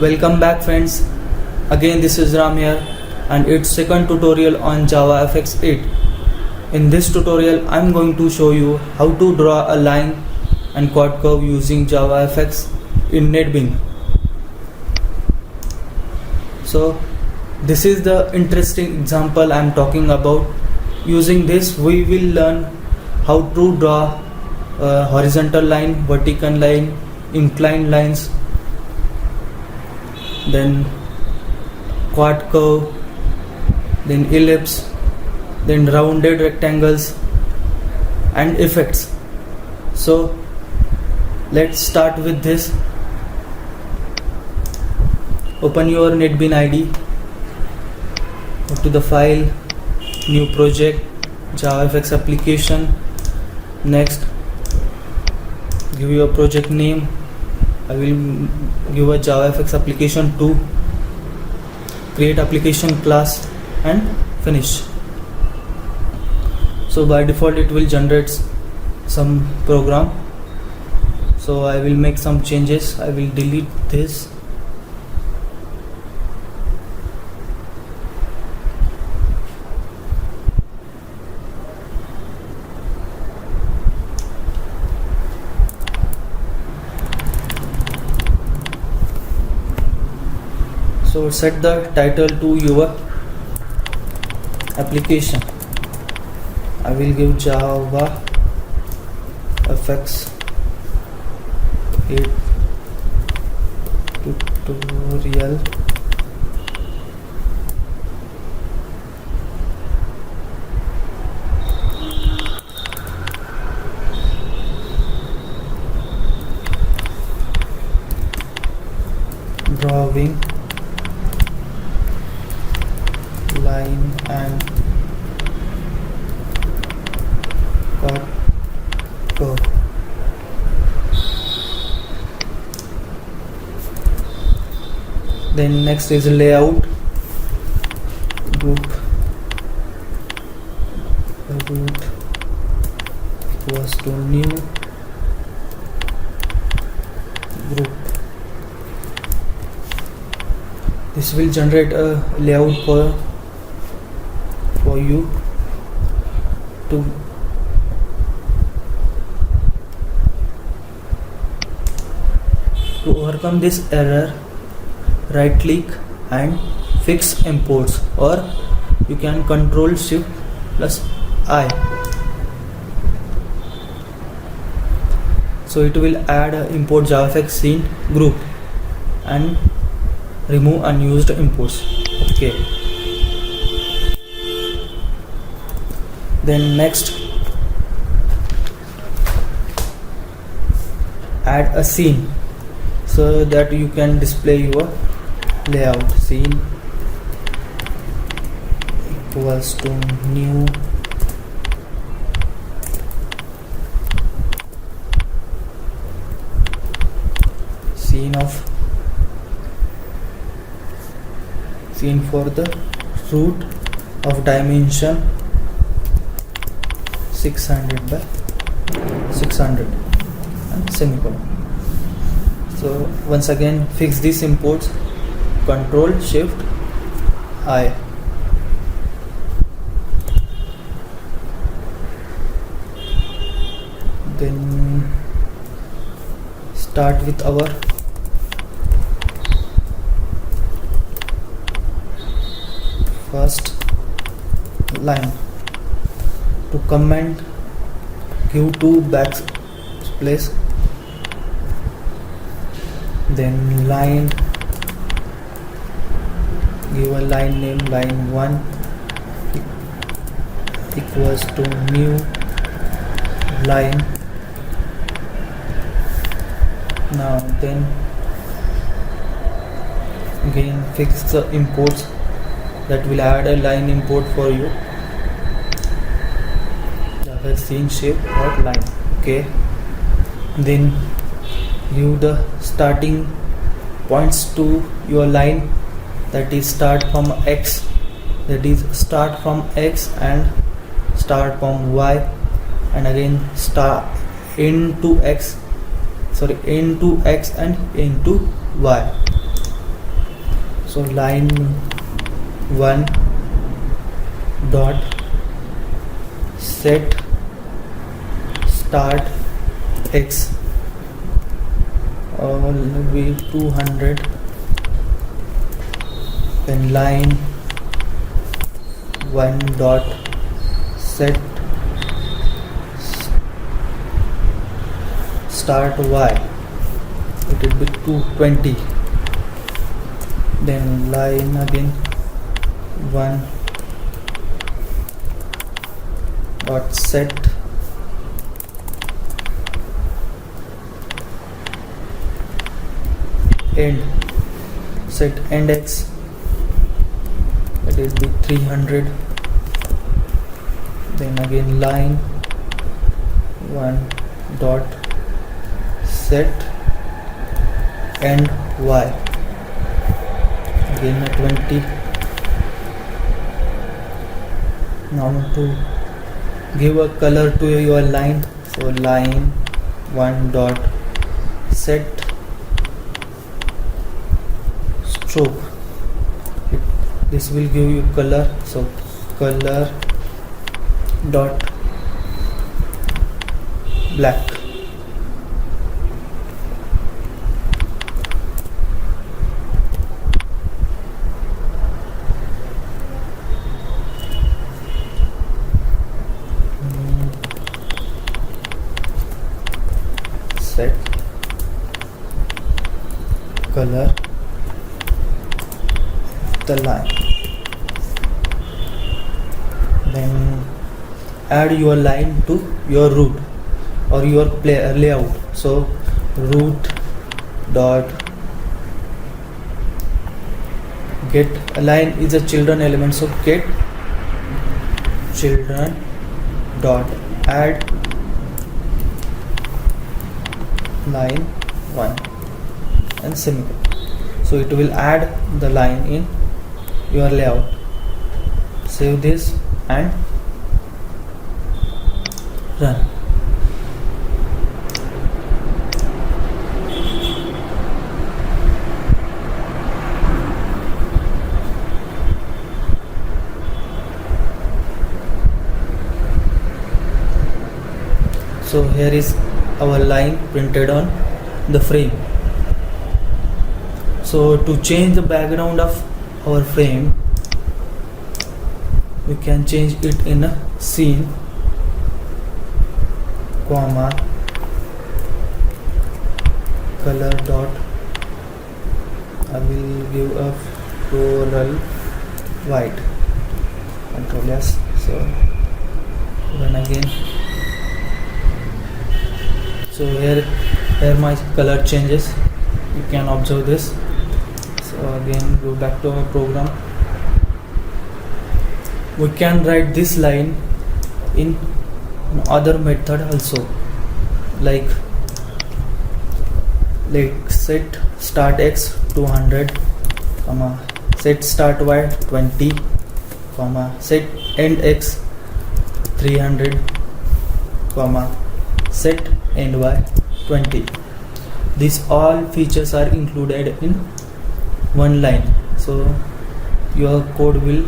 Welcome back friends. Again this is Ram here and it's second tutorial on JavaFX 8. In this tutorial I'm going to show you how to draw a line and chord curve using JavaFX in NetBeans. So this is the interesting example I'm talking about. Using this we will learn how to draw a horizontal line, vertical line, inclined lines, then chord curve, then ellipse, then rounded rectangles and effects. So let's start with this. Open your NetBeans ID, go to the file, new project, JavaFX application. Next, give your project name. I will give a JavaFX application 2, create application class and finish. So by default it will generate some program, so I will make some changes. I will delete this. So set the title to your application. I will give JavaFX 8 tutorial. Drawing line and chord curve. Then next is layout, group root equals to new group. This will generate a layout for you to overcome this error. Right click and fix imports, or you can control shift plus I. So it will add a import JavaFX scene group and remove unused imports. Okay. Then next, add a scene so that you can display your layout. Scene equals to new scene for the root of dimension 600 by 600 and semicolon. So once again fix these imports, control shift I. Then start with our first line. To comment, give 2 backspace, then line, give a line name, line 1 equals to new line. Now then again fix the imports that will add a line import for you. Scene shape or line. Okay. Then give the starting points to your line, that is start from X, and start from Y, and again start into X and into Y. So line 1 dot set start x will be 200. Then line 1 dot set start y, it will be 220. Then line again 1 dot set end x, that will be 300. Then again line 1 dot set end y, again a 20. Now to give a color to your line, so line 1 dot set stroke, this will give you color, so color dot black. Set color the line. Then add your line to your root or your layout. So root dot get, a line is a children element, so get children dot add line 1 and semicolon. So it will add the line in your layout. Save this and run. So here is our line printed on the frame. So to change the background of our frame, we can change it in a scene, comma color dot, I will give a floral white, Ctrl S. So run again. So here my color changes, you can observe this. So again go back to our program. We can write this line in other method also, like set start x 200, comma set start y 20, comma set end x 300, comma set end y 20. These all features are included in one line, so your code will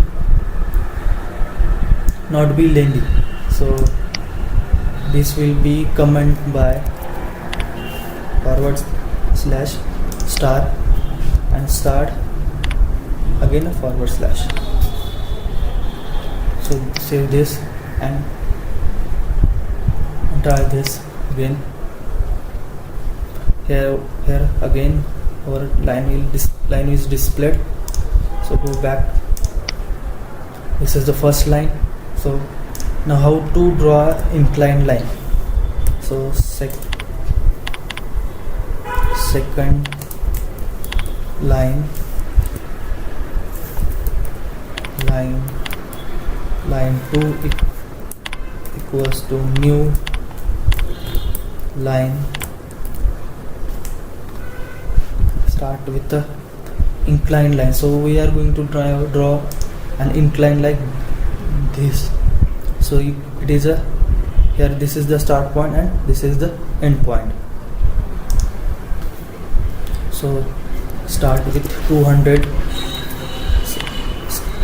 not be lengthy. So this will be comment by / star and start again a /. So save this and try this again. Here again our line is displayed. So go back. This is the first line. So now how to draw inclined line. So second line 2 equals to new line, start with the inclined line. So we are going to draw an inclined like this. So it is a, here this is the start point and this is the end point. So start with 200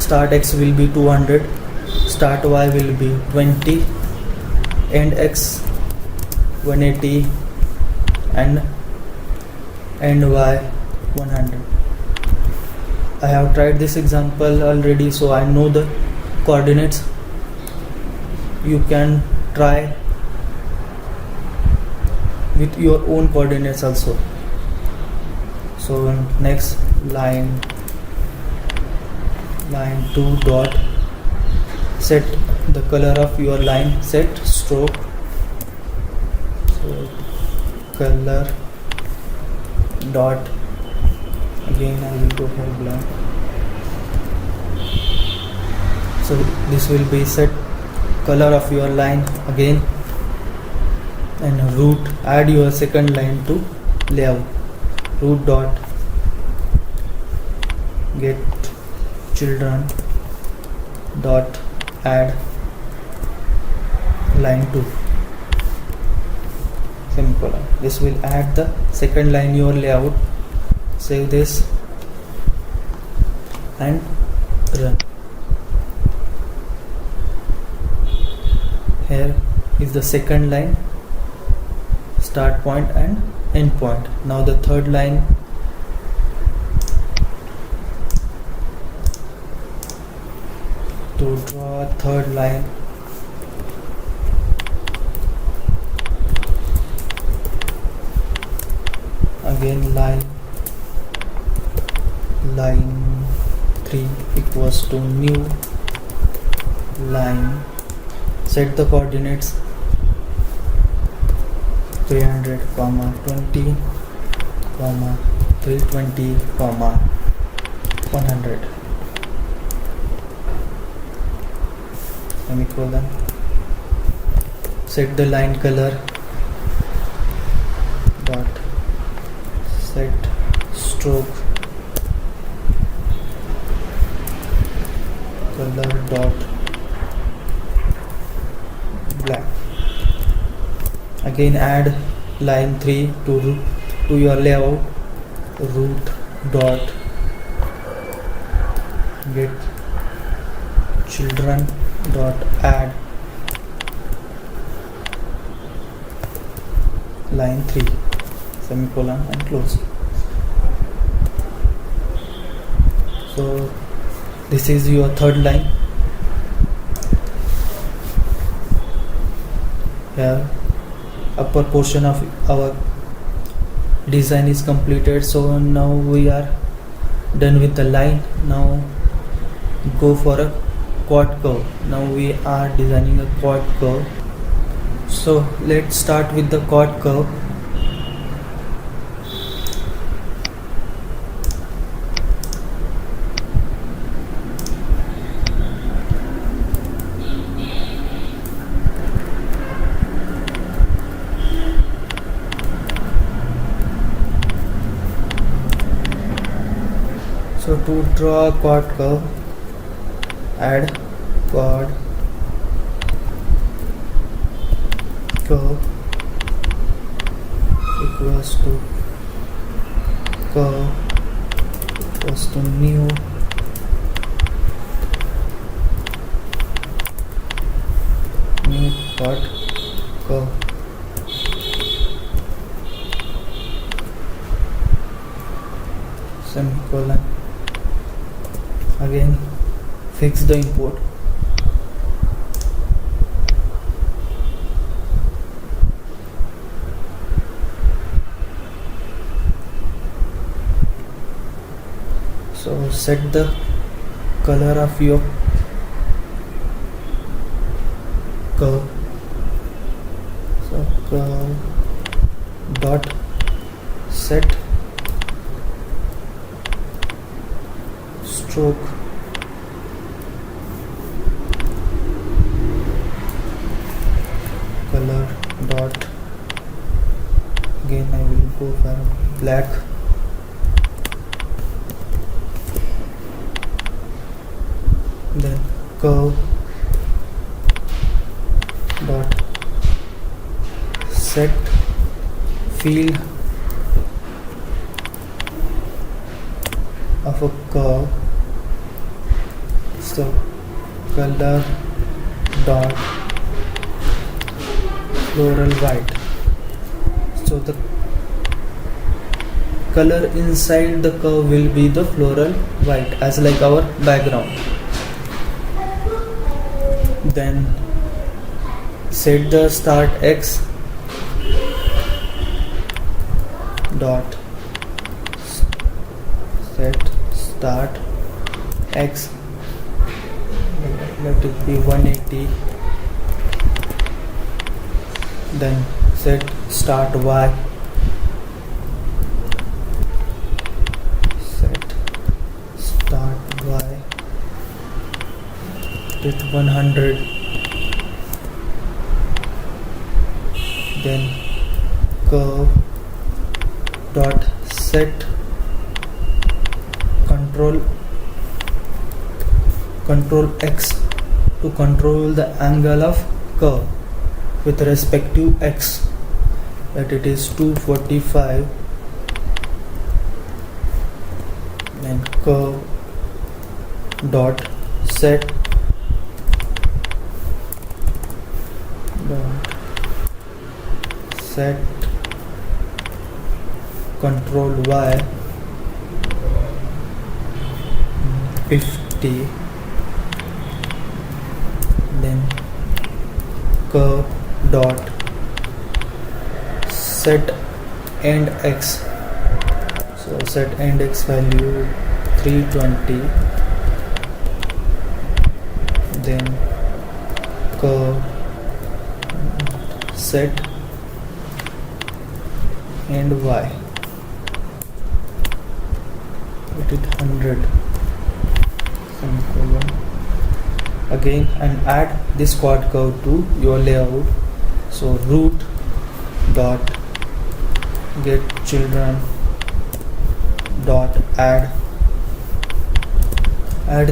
start x will be 200, start y will be 20, end x 180, and end y 100. I have tried this example already, so I know the coordinates. You can try with your own coordinates also. So next, line 2 dot, set the color of your line, set stroke, so color dot, again I will go for blank. So this will be set color of your line again, and root, add your second line to layout, root dot get children dot add line 2, semicolon. This will add the second line your layout. Save this and run. Here is the second line, start point and end point. Now the third line, to draw third line, again line 3 equals to new line, set the coordinates 300, 20, 320, 100, semicolon. Set the line color dot set stroke color dot black. Again add line 3 to your layout, root dot get children dot add line 3, semicolon, and close. So this is your third line. Here upper portion of our design is completed. So now we are done with the line. Now go for a quad curve. Now we are designing a quad curve. So let's start with the quad curve. So to draw a quad curve, add quad curve equals to curve equals to new quad curve. Semicolon. Again fix the import. So set the color of your curve. So curve dot set stroke color dot, again I will go for black. Then curve dot set field of a curve So color dot floral white. So the color inside the curve will be the floral white as like our background. Then set the start x dot set start x, let it be 180. Then set start y, set start y with 100. Then curve dot set control x to control the angle of curve with respect to x, that it is 245. Then curve dot set control y 50. Then curve dot set end x, so set end x value 320. Then curve set end y, it is 100. Again, and add this quad curve to your layout. So root dot get children dot add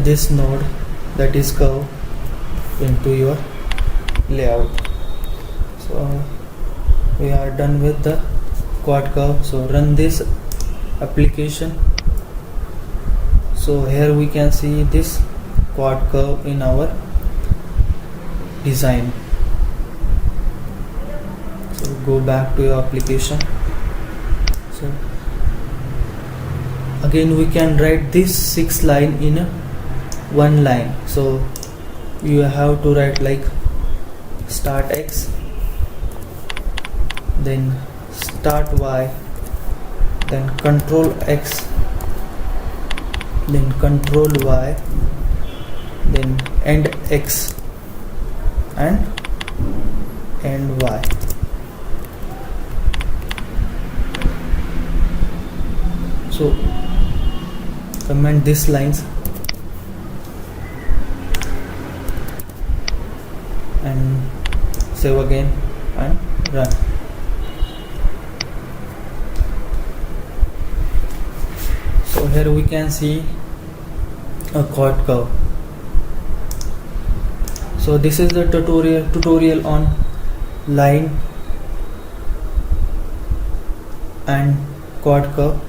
this node, that is curve, into your layout. So we are done with the quad curve. So run this application. So here we can see this quad curve in our design. So go back to your application. So again we can write this 6 line in one line. So you have to write like start x, then start y, then control x, then control y, then end x and end y. So comment these lines and save again and run. So here we can see a quad curve. So this is the tutorial on line and quad curve.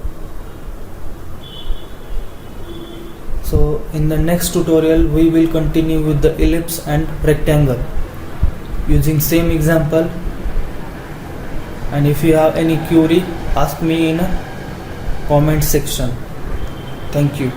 So in the next tutorial we will continue with the ellipse and rectangle using same example, and if you have any query, ask me in a comment section. Thank you.